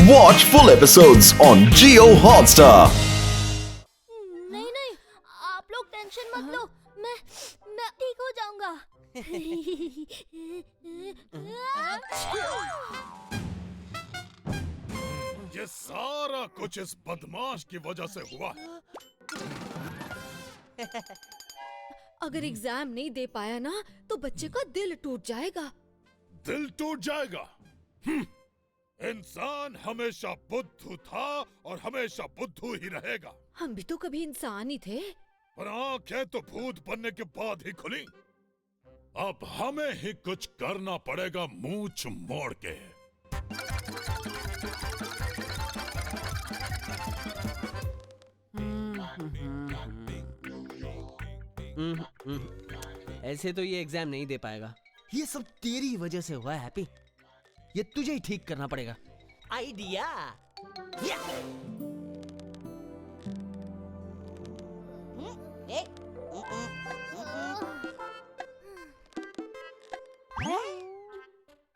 Watch full episodes on Jio Hotstar. नहीं नहीं, आप लोग टेंशन मत लो, मैं ठीक हो जाऊंगा। ये सारा कुछ इस बदमाश की वजह से हुआ है। अगर एग्जाम नहीं दे पाया ना तो बच्चे का दिल टूट जाएगा। दिल टूट जाएगा। इंसान हमेशा बुद्धू था और हमेशा बुद्धू ही रहेगा। हम भी तो कभी इंसान ही थे। पर आंखें तो भूत बनने के बाद ही खुली। अब हमें ही कुछ करना पड़ेगा मूंछ मोड़ के। ऐसे तो ये एग्जाम नहीं दे पाएगा। ये सब तेरी वजह से हुआ है हैप्पी। ये तुझे ही ठीक करना पड़ेगा। आइडिया।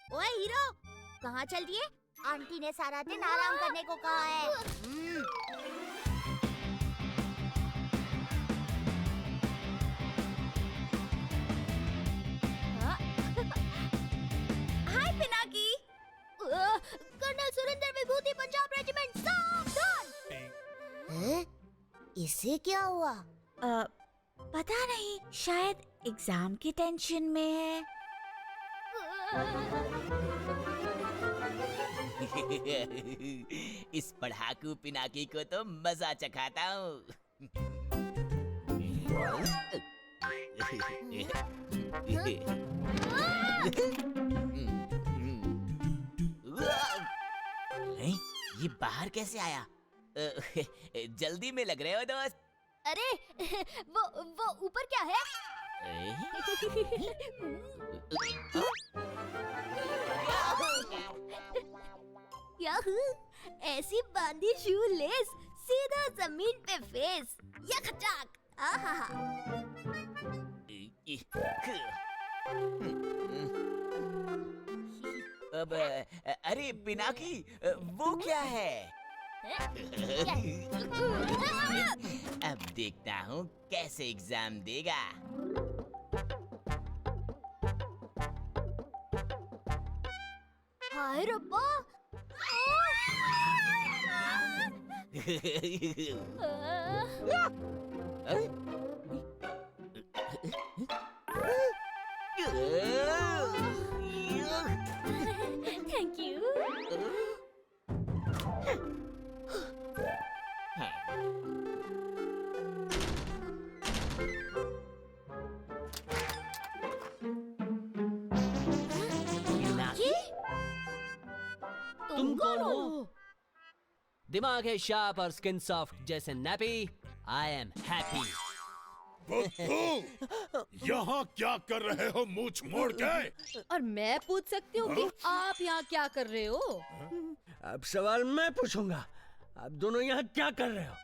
ओए हीरो, कहाँ चल दिए? आंटी ने सारा दिन आराम करने को कहा है। हाय पिनाकी। कर्नल सुरेंद्र विभूति पंजाब रेजिमेंट सावधान। इसे क्या हुआ? पता नहीं, शायद एग्जाम की टेंशन में है। इस पढ़ाकू पिनाकी को तो मजा चखाता हूँ। नहीं, ये बाहर कैसे आया? जल्दी में लग रहे हो दोस्त। अरे वो ऊपर क्या है? याहू, ऐसी बांधी शू लेस, सीधा जमीन पे फेस, यकचाक। आहा। अब अरे पिनाकी, वो क्या है? अब देखता हूँ कैसे एग्जाम देगा। हाय रब्बा। Thank you. तुम कौन हो? दिमाग है शार्प और स्किन सॉफ्ट जैसे नैपी। I am happy. बुद्धू, यहाँ क्या कर रहे हो मूंछ मोड़ के? और मैं पूछ सकती हूँ कि आप यहाँ क्या कर रहे हो? अब सवाल मैं पूछूंगा, आप दोनों यहाँ क्या कर रहे हो?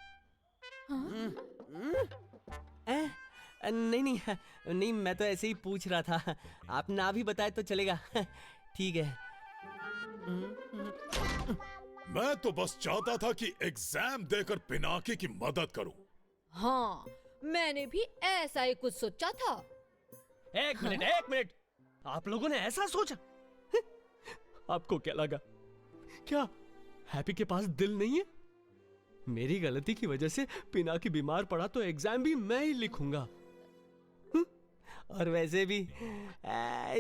नहीं नहीं नहीं, मैं तो ऐसे ही पूछ रहा था। आप ना भी बताए तो चलेगा। ठीक है। मैं तो बस चाहता था कि एग्जाम देकर पिनाकी की मदद करूं। हाँ, मैंने भी ऐसा ही कुछ सोचा था। एक मिनट, आप लोगों ने ऐसा सोचा? आपको क्या लगा? क्या हैप्पी के पास दिल नहीं है? मेरी गलती की वजह से पिनाकी बीमार पड़ा तो एग्जाम भी मैं ही लिखूंगा। और वैसे भी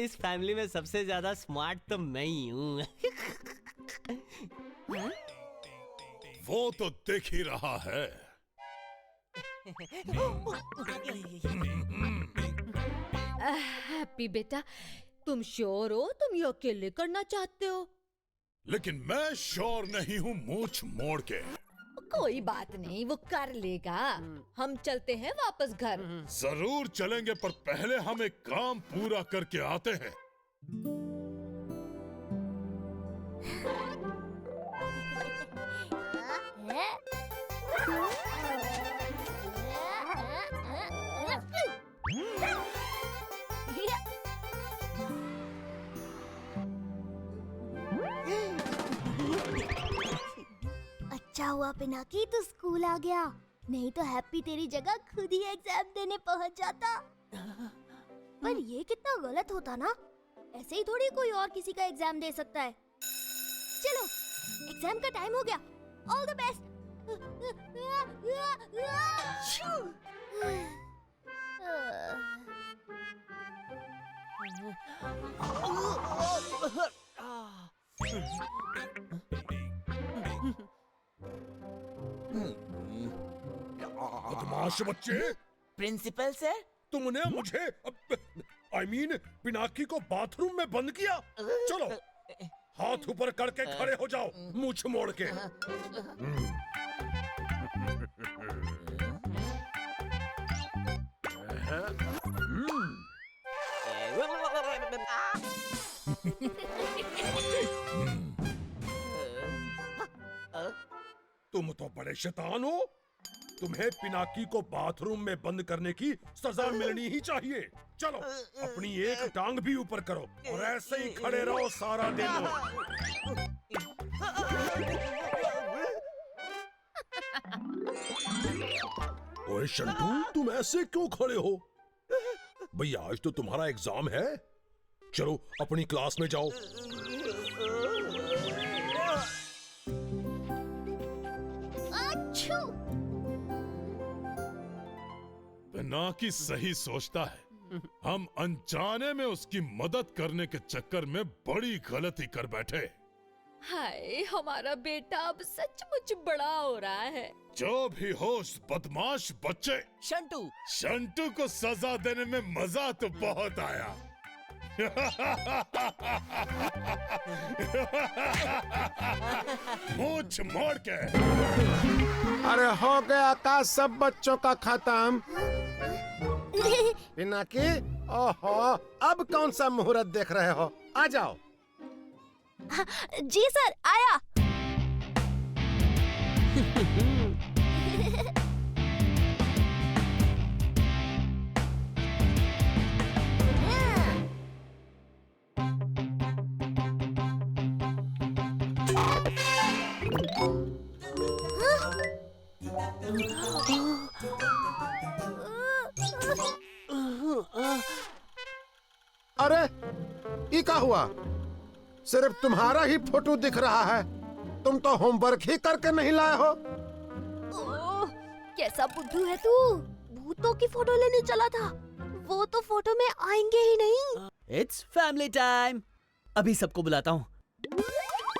इस फैमिली में सबसे ज्यादा स्मार्ट तो मैं ही हूँ। वो तो दिख ही रहा है। हैप्पी बेटा, तुम श्योर हो तुम ये अकेले करना चाहते हो? लेकिन मैं श्योर नहीं हूँ मूंछ मोड़ के। कोई बात नहीं, वो कर लेगा। हम चलते हैं वापस घर। जरूर चलेंगे, पर पहले हम एक काम पूरा करके आते हैं। अच्छा हुआ पिनाकी तू स्कूल आ गया, नहीं तो हैप्पी तेरी जगह खुद ही एग्जाम देने पहुंच जाता। पर ये कितना गलत होता ना, ऐसे ही थोड़ी कोई और किसी का एग्जाम दे सकता है। चलो एग्जाम का टाइम हो गया, ऑल द बेस्ट। बदमाश बच्चे, प्रिंसिपल सर, तुमने मुझे I mean, पिनाकी को बाथरूम में बंद किया। चलो हाथ ऊपर करके खड़े हो जाओ, मुंह मोड़ के। तुम तो बड़े शैतान हो, तुम्हें पिनाकी को बाथरूम में बंद करने की सजा मिलनी ही चाहिए। चलो अपनी एक टांग भी ऊपर करो और ऐसे ही खड़े रहो सारा दिन। ओए शंटू, तुम ऐसे क्यों खड़े हो? भैया आज तो तुम्हारा एग्जाम है, चलो अपनी क्लास में जाओ। पिनाकी सही सोचता है, हम अनजाने में उसकी मदद करने के चक्कर में बड़ी गलती कर बैठे। हाय, हमारा बेटा अब सचमुच बड़ा हो रहा है। जो भी हो उस बदमाश बच्चे शंटू को सजा देने में मजा तो बहुत आया। मुंह मोड़ के। अरे हो गया का सब बच्चों का खत्म? पिनाकी, ओहो, अब कौन सा मुहूर्त देख रहे हो? आ जाओ। जी सर, आया। अरे ये क्या हुआ? सिर्फ तुम्हारा ही फोटो दिख रहा है, तुम तो होमवर्क ही करके नहीं लाए हो। ओह, कैसा बुद्धू है तू? भूतों की फोटो लेने चला था, वो तो फोटो में आएंगे ही नहीं। इट्स फैमिली टाइम, अभी सबको बुलाता हूँ।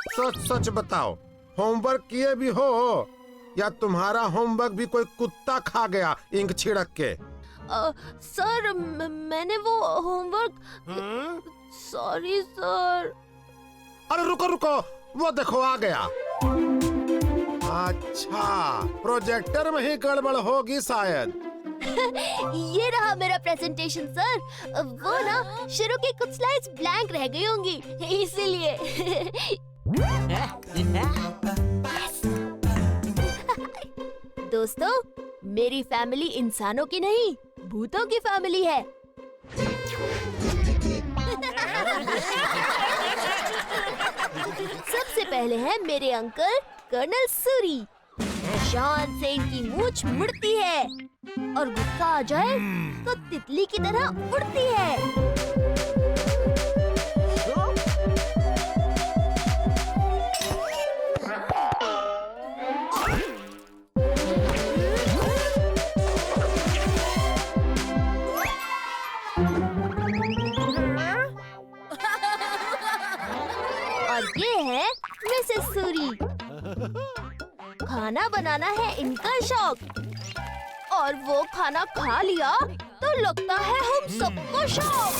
सच सच बताओ, होमवर्क किए भी हो या तुम्हारा होमवर्क भी कोई कुत्ता खा गया इंक छिड़क के? सर, मैंने वो होमवर्क। Sorry sir. अरे रुको रुको, वो देखो आ गया। अच्छा, प्रोजेक्टर में ही गड़बड़ होगी शायद। ये रहा मेरा प्रेजेंटेशन सर। वो ना शुरू की कुछ स्लाइड्स ब्लैंक रह गई होंगी, इसीलिए। दोस्तों, मेरी फैमिली इंसानों की नहीं, भूतों की फैमिली है। सबसे पहले है मेरे अंकल कर्नल सूरी। शान से इनकी मूंछ मुड़ती है और गुस्सा आ जाए तो तितली की तरह उड़ती है। और ये है मिसेस सूरी। खाना बनाना है इनका शौक, और वो खाना खा लिया तो लगता है हम सबको शौक।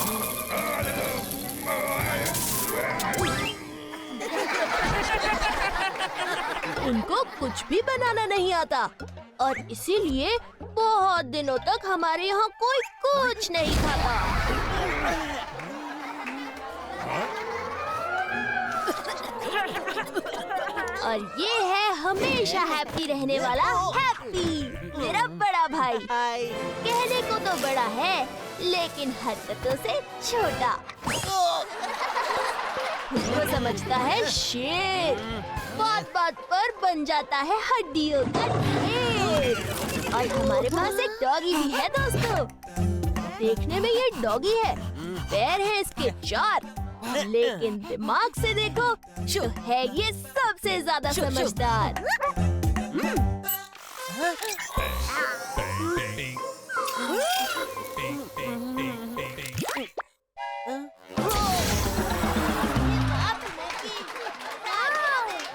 उनको कुछ भी बनाना नहीं आता और इसीलिए बहुत दिनों तक हमारे यहाँ कोई कुछ नहीं खाता। और ये है हमेशा हैप्पी रहने वाला हैप्पी, मेरा बड़ा भाई। कहने को तो बड़ा है लेकिन हरकतों से छोटा। खुद को समझता है शेर। बात बात पर बन जाता है हड्डियों का ढेर। और हमारे पास एक डॉगी भी है दोस्तों। देखने में ये डॉगी है, पैर है इसके 4, लेकिन दिमाग से देखो तो है ये सबसे ज्यादा समझदार।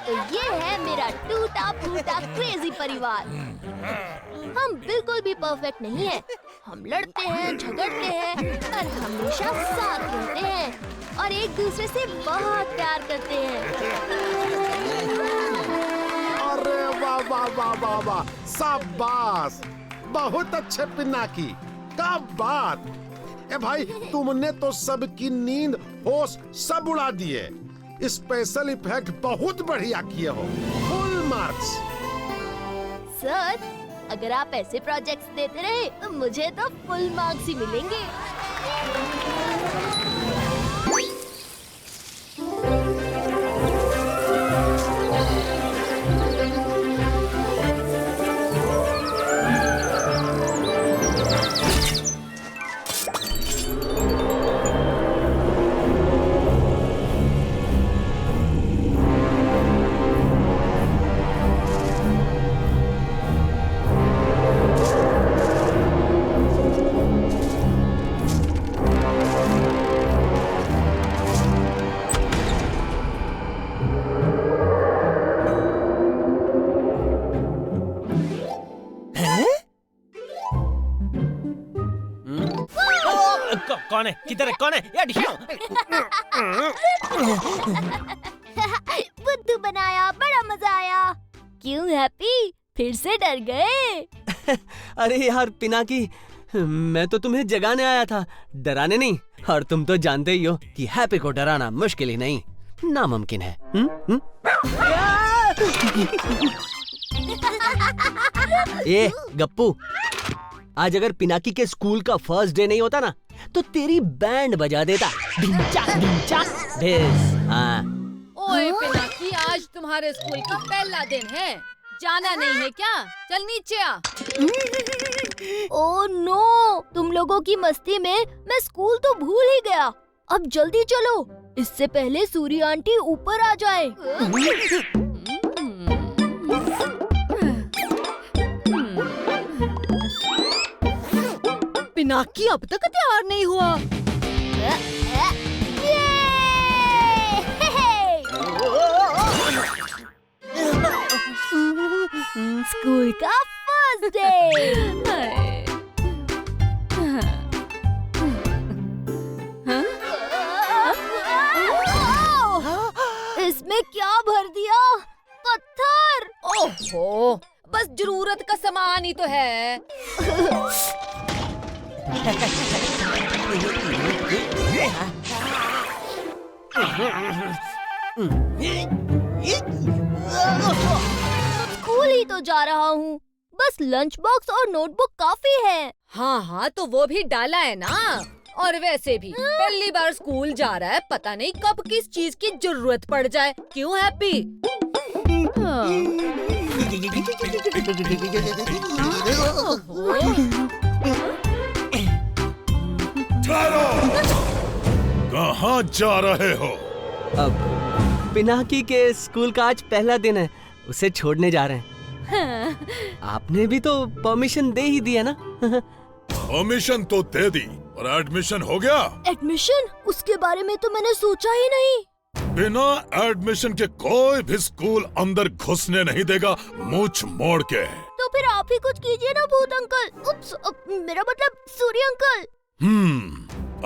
तो ये है मेरा टूटा फूटा क्रेजी परिवार। हम बिल्कुल भी परफेक्ट नहीं हैं। हम लड़ते हैं, झगड़ते हैं, पर हमेशा साथ रहते हैं और एक दूसरे से बहुत प्यार करते हैं। अरे वाह वाह वाह वाह वाह, शाबाश, बहुत अच्छे पिनाकी, क्या बात। ए भाई, तुमने तो सबकी नींद होश सब उड़ा दिए। स्पेशल इफेक्ट बहुत बढ़िया किए हो, फुल मार्क्स। सर, अगर आप ऐसे प्रोजेक्ट्स देते रहे तो मुझे तो फुल मार्क्स ही मिलेंगे। कौन है? किधर है? कौन है? या बुद्धू बनाया, बड़ा मजा आया। क्यों हैप्पी, फिर से डर गए? अरे यार पिनाकी, मैं तो तुम्हें जगाने आया था, डराने नहीं। और तुम तो जानते ही हो कि हैप्पी को डराना मुश्किल ही नहीं, नामुमकिन है। ए गप्पू, आज अगर पिनाकी के स्कूल का फर्स्ट डे नहीं होता ना, तो तेरी बैंड बजा देता। हाँ। ओए पिनाकी, आज तुम्हारे स्कूल का पहला दिन है, जाना नहीं है क्या? चल नीचे आ। ओह नो, तुम लोगों की मस्ती में मैं स्कूल तो भूल ही गया। अब जल्दी चलो, इससे पहले सूरी आंटी ऊपर आ जाए। पिनाकी अब तक तैयार नहीं हुआ। स्कूल का फर्स्ट डे। इसमें क्या भर दिया? पत्थर। ओहो, बस जरूरत का सामान ही तो है। स्कूल ही तो जा रहा हूँ, बस लंच बॉक्स और नोटबुक काफी है। हाँ, तो वो भी डाला है ना। और वैसे भी पहली बार स्कूल जा रहा है, पता नहीं कब किस चीज की जरूरत पड़ जाए। क्यों हैप्पी? कहाँ जा रहे हो? अब पिनाकी के स्कूल का आज पहला दिन है, उसे छोड़ने जा रहे हैं। आपने भी तो परमिशन दे ही दिया ना। परमिशन तो दे दी, और एडमिशन हो गया? एडमिशन? उसके बारे में तो मैंने सोचा ही नहीं। बिना एडमिशन के कोई भी स्कूल अंदर घुसने नहीं देगा, मूंछ मोड़ के। तो फिर आप ही कुछ कीजिए ना भूत अंकल। उप्स, मेरा मतलब सूर्य अंकल।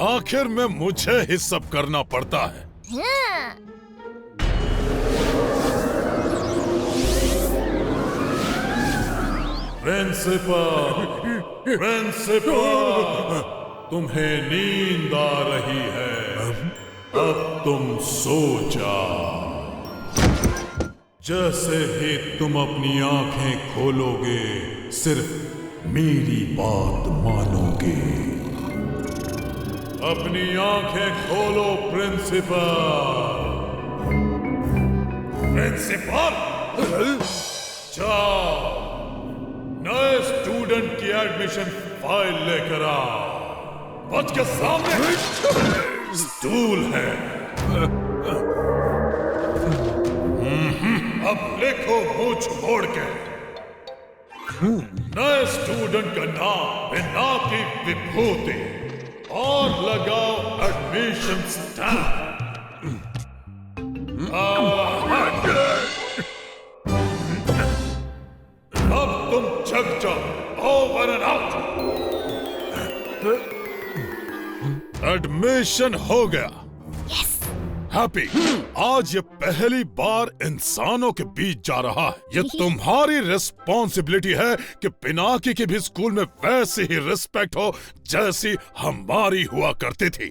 आखिर में मुझे ही सब करना पड़ता है। प्रिंसिपल, प्रिंसिपल, तुम्हें नींद आ रही है, अब तुम सो जाओ। जैसे ही तुम अपनी आंखें खोलोगे, सिर्फ मेरी बात मानोगे। अपनी आंखें खोलो प्रिंसिपल। प्रिंसिपल, जाओ नए स्टूडेंट की एडमिशन फाइल लेकर आओ। बच के सामने स्टूल है। अब लिखो मुंह मोड़ के। नए स्टूडेंट का नाम पिनाकी विभूति और लगाओ एडमिशन स्टैम्प। अब तुम जग जाओ। Over and out. एडमिशन हो गया। हैप्पी, आज ये पहली बार इंसानों के बीच जा रहा है। ये तुम्हारी रिस्पॉन्सिबिलिटी है कि पिनाकी की भी स्कूल में वैसी ही रिस्पेक्ट हो जैसी हमारी हुआ करती थी।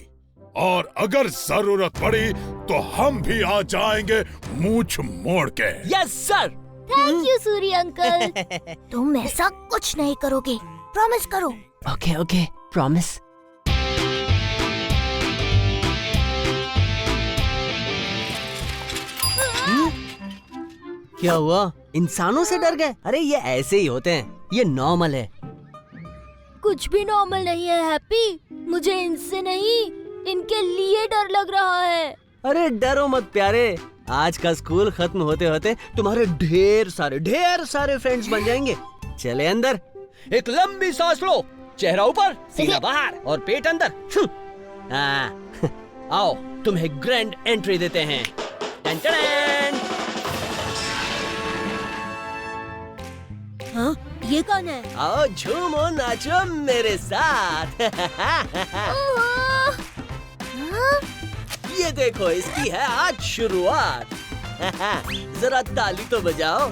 और अगर जरूरत पड़ी तो हम भी आ जाएंगे मूंछ मोड़ के। Yes sir. Thank you Suri uncle. तुम ऐसा कुछ नहीं करोगे, प्रॉमिस करो। Okay okay, promise. क्या हुआ? इंसानों से डर गए? अरे ये ऐसे ही होते हैं, ये नॉर्मल है। कुछ भी नॉर्मल नहीं है हैप्पी। मुझे इनसे नहीं, इनके लिए डर लग रहा है। अरे डरो मत प्यारे, आज का स्कूल खत्म होते होते तुम्हारे ढेर सारे फ्रेंड्स बन जाएंगे। चले अंदर, एक लंबी सांस लो, चेहरा ऊपर, सीना बाहर और पेट अंदर। आओ तुम्हें ग्रैंड एंट्री देते हैं। टन टन। हाँ, ये कौन है? आओ झूमो नाचो मेरे साथ। ये देखो, इसकी है आज शुरुआत। जरा ताली तो बजाओ,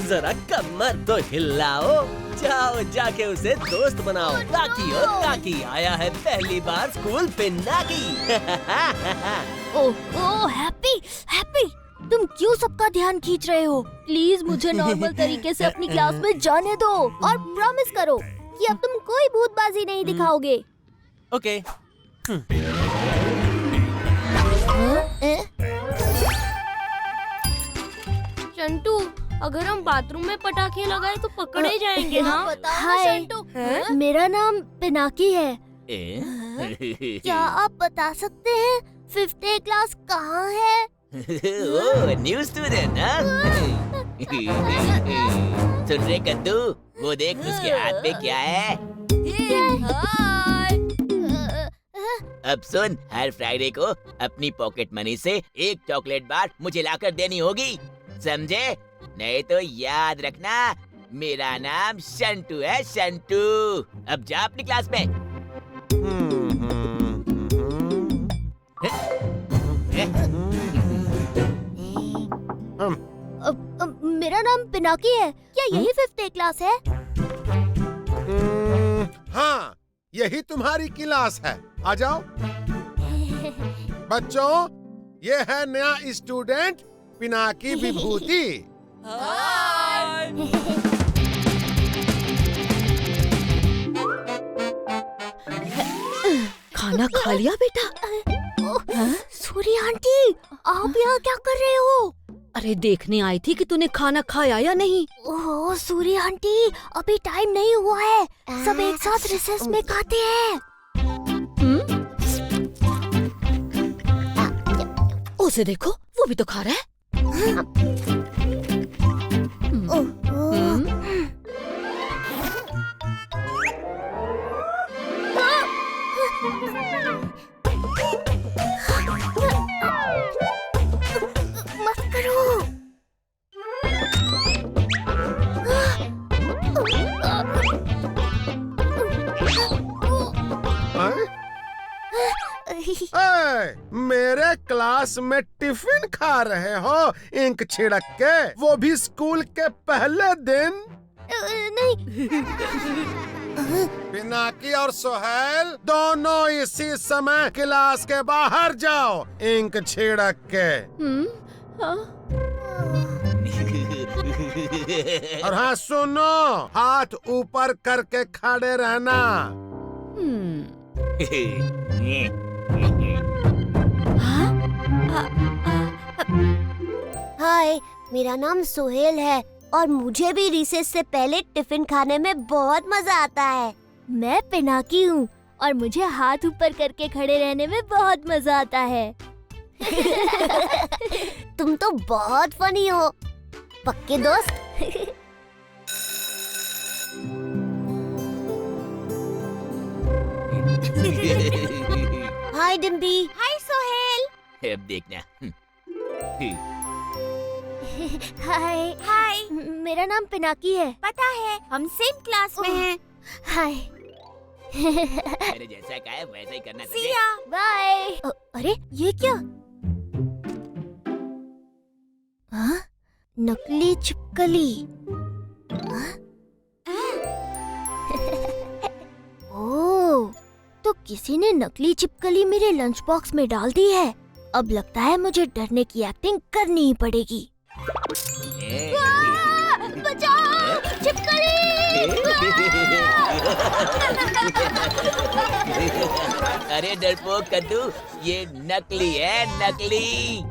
जरा कमर तो हिलाओ। जाओ जाके उसे दोस्त बनाओ। ताकी और ताकी आया है पहली बार school Pinaki. Oh happy, happy तुम क्यों सबका ध्यान खींच रहे हो? प्लीज मुझे नॉर्मल तरीके से अपनी क्लास में जाने दो और प्रॉमिस करो कि अब तुम कोई भूतबाजी नहीं दिखाओगे। ओके। चंटू, अगर हम बाथरूम में पटाखे लगाए तो पकड़े जाएंगे ना? हाय, मेरा नाम पिनाकी है। क्या आप बता सकते हैं 5th A क्लास कहाँ है? ओह, न्यू स्टूडेंट ना? सुन रे कद्दू, वो देख उसके हाथ में क्या है? अब सुन, हर फ्राइडे को अपनी पॉकेट मनी से एक चॉकलेट बार मुझे लाकर देनी होगी, समझे? नहीं तो याद रखना, मेरा नाम शंटू है, शंटू। अब जा अपनी क्लास में। मेरा नाम पिनाकी है। क्या यही 5th A क्लास है? हाँ, यही तुम्हारी क्लास है। आ जाओ बच्चों, ये है नया स्टूडेंट पिनाकी विभूति। खाना खा लिया बेटा? सूरी आंटी, आप यहाँ क्या कर रहे हो? अरे देखने आई थी कि तूने खाना खाया या नहीं। ओह सूरी आंटी, अभी टाइम नहीं हुआ है, सब एक साथ रिसेस में खाते हैं। उसे देखो, वो भी तो खा रहा है। मत करो। मेरे क्लास में टिफिन खा रहे हो इंक छिड़क के, वो भी स्कूल के पहले दिन? नहीं। पिनाकी और सोहेल दोनों इसी समय क्लास के बाहर जाओ, इंक छिड़क के। और हाँ सुनो, हाथ ऊपर करके खड़े रहना। हाय, मेरा नाम सोहेल है और मुझे भी रिसेस से पहले टिफिन खाने में बहुत मजा आता है। मैं पिनाकी हूँ और मुझे हाथ ऊपर करके खड़े रहने में बहुत मजा आता है। तुम तो बहुत फनी हो, पक्के दोस्त। हाय डिम्पी। हाय सोहेल। अब देखना। हाय। हाय। मेरा नाम पिनाकी है। पता है, हम सेम क्लास में हैं। हाय। मैंने जैसा कहा है वैसा ही करना तुझे। सिया। बाय। अरे ये क्या? हाँ? नकली छिपकली। हाँ? ओह, तो किसी ने नकली छिपकली मेरे लंच बॉक्स में डाल दी है। अब लगता है मुझे डरने की एक्टिंग करनी ही पड़ेगी। बचाओ, छिपकली! अरे डरपोक कद्दू, ये नकली है, नकली।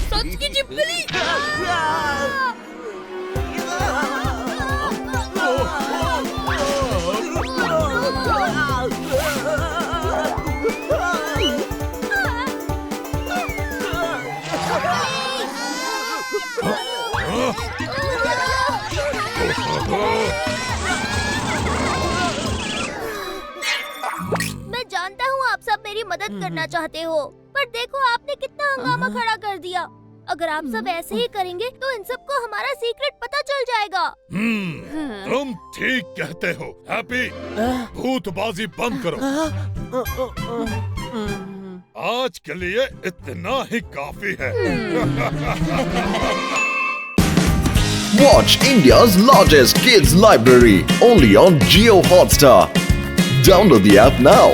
सच की छिपकली। मैं जानता हूँ आप सब मेरी मदद करना चाहते हो, पर देखो आपने कितना हंगामा खड़ा कर दिया। अगर आप सब ऐसे ही करेंगे तो इन सबको हमारा सीक्रेट पता चल जाएगा। तुम ठीक कहते हो। हैप्पी, भूतबाजी बंद करो। आज के लिए इतना ही काफी है। Watch India's largest kids library only on Jio Hotstar. Download the app now.